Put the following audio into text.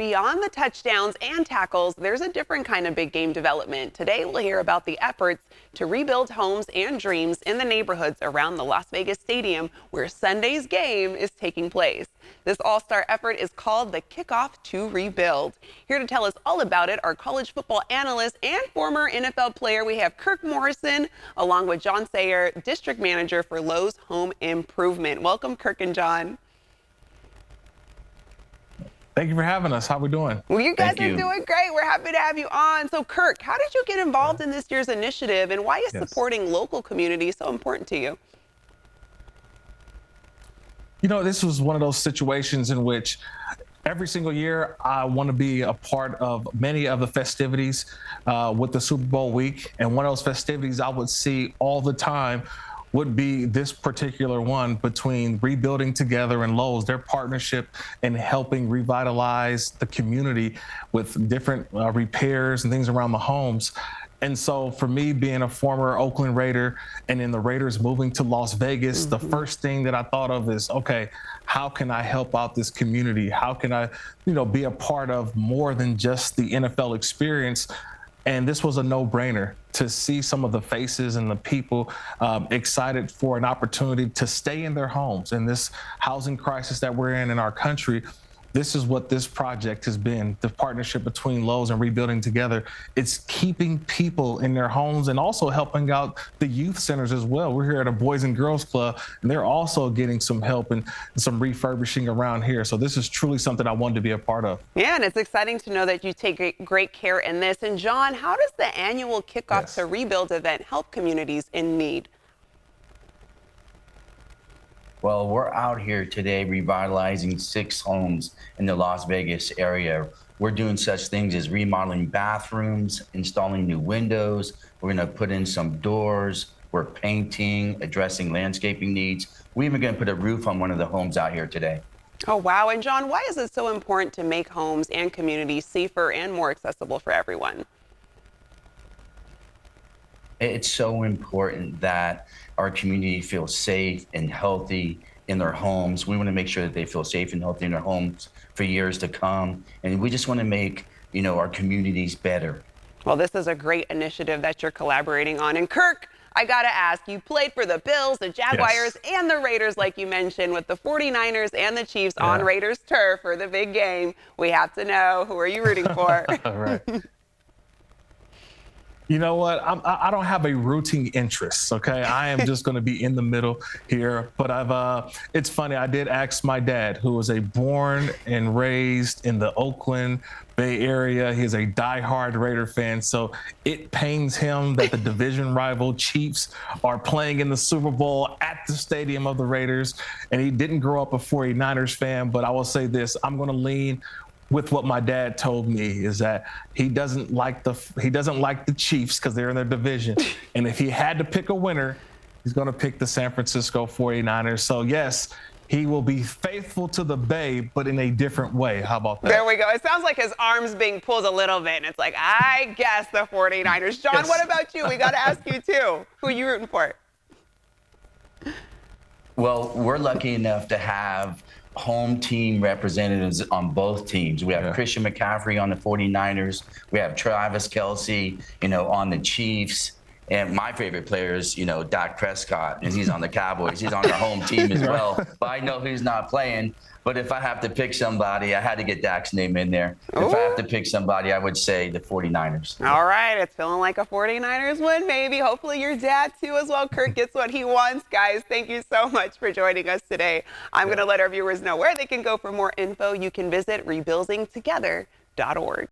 beyond the touchdowns and tackles, there's a different kind of big game development. Today, we'll hear about the efforts to rebuild homes and dreams in the neighborhoods around the Las Vegas Stadium, where Sunday's game is taking place. This all-star effort is called the Kickoff to Rebuild. Here to tell us all about it, our college football analyst and former NFL player, we have Kirk Morrison, along with John Sayer, district manager for Lowe's Home Improvement. Welcome, Kirk and John. Thank you for having us. How we doing? Well, you guys are doing great. We're happy to have you on. So, Kirk, how did you get involved in this year's initiative, and why is supporting local communities so important to you? You know, this was one of those situations in which every single year I want to be a part of many of the festivities with the Super Bowl week. And one of those festivities I would see all the time would be this particular one between Rebuilding Together and Lowe's, their partnership in helping revitalize the community with different repairs and things around the homes. And so for me, being a former Oakland Raider and then the Raiders moving to Las Vegas, the first thing that I thought of is, okay, how can I help out this community? How can I, be a part of more than just the NFL experience? And this was a no-brainer to see some of the faces and the people excited for an opportunity to stay in their homes. In this housing crisis that we're in our country, this is what this project has been, the partnership between Lowe's and Rebuilding Together. It's keeping people in their homes and also helping out the youth centers as well. We're here at a Boys and Girls Club, and they're also getting some help and some refurbishing around here. So this is truly something I wanted to be a part of. Yeah, and it's exciting to know that you take great care in this. And John, how does the annual Kickoff to Rebuild event help communities in need? Well, we're out here today revitalizing 6 homes in the Las Vegas area. We're doing such things as remodeling bathrooms, installing new windows. We're going to put in some doors. We're painting, addressing landscaping needs. We're even going to put a roof on one of the homes out here today. Oh, wow. And John, why is it so important to make homes and communities safer and more accessible for everyone? It's so important that our community feels safe and healthy in their homes. We want to make sure that they feel safe and healthy in their homes for years to come. And we just want to make, our communities better. Well, this is a great initiative that you're collaborating on. And Kirk, I got to ask, you played for the Bills, the Jaguars, and the Raiders, like you mentioned, with the 49ers and the Chiefs on Raiders turf for the big game. We have to know, who are you rooting for? All right. You know what? I don't have a rooting interest, okay? I am just going to be in the middle here. But it's funny, I did ask my dad, who was born and raised in the Oakland Bay Area. He's a diehard Raider fan, so it pains him that the division rival Chiefs are playing in the Super Bowl at the stadium of the Raiders. And he didn't grow up a 49ers fan, but I will say this, I'm going to lean with what my dad told me, is that he doesn't like the Chiefs because they're in their division. And if he had to pick a winner, he's going to pick the San Francisco 49ers. So yes, he will be faithful to the Bay, but in a different way. How about that? There we go. It sounds like his arm's being pulled a little bit, and it's like, I guess the 49ers. John, what about you? We got to ask you too. Who are you rooting for? Well, we're lucky enough to have home team representatives on both teams. We have Christian McCaffrey on the 49ers. We have Travis Kelce, on the Chiefs. And my favorite player is, Dak Prescott, and he's on the Cowboys. He's on our home team as well. But I know he's not playing. But if I have to pick somebody, I had to get Dak's name in there. Ooh. If I have to pick somebody, I would say the 49ers. All right. It's feeling like a 49ers win, maybe. Hopefully your dad, too, as well. Kirk gets what he wants. Guys, thank you so much for joining us today. I'm going to let our viewers know where they can go for more info. You can visit rebuildingtogether.org.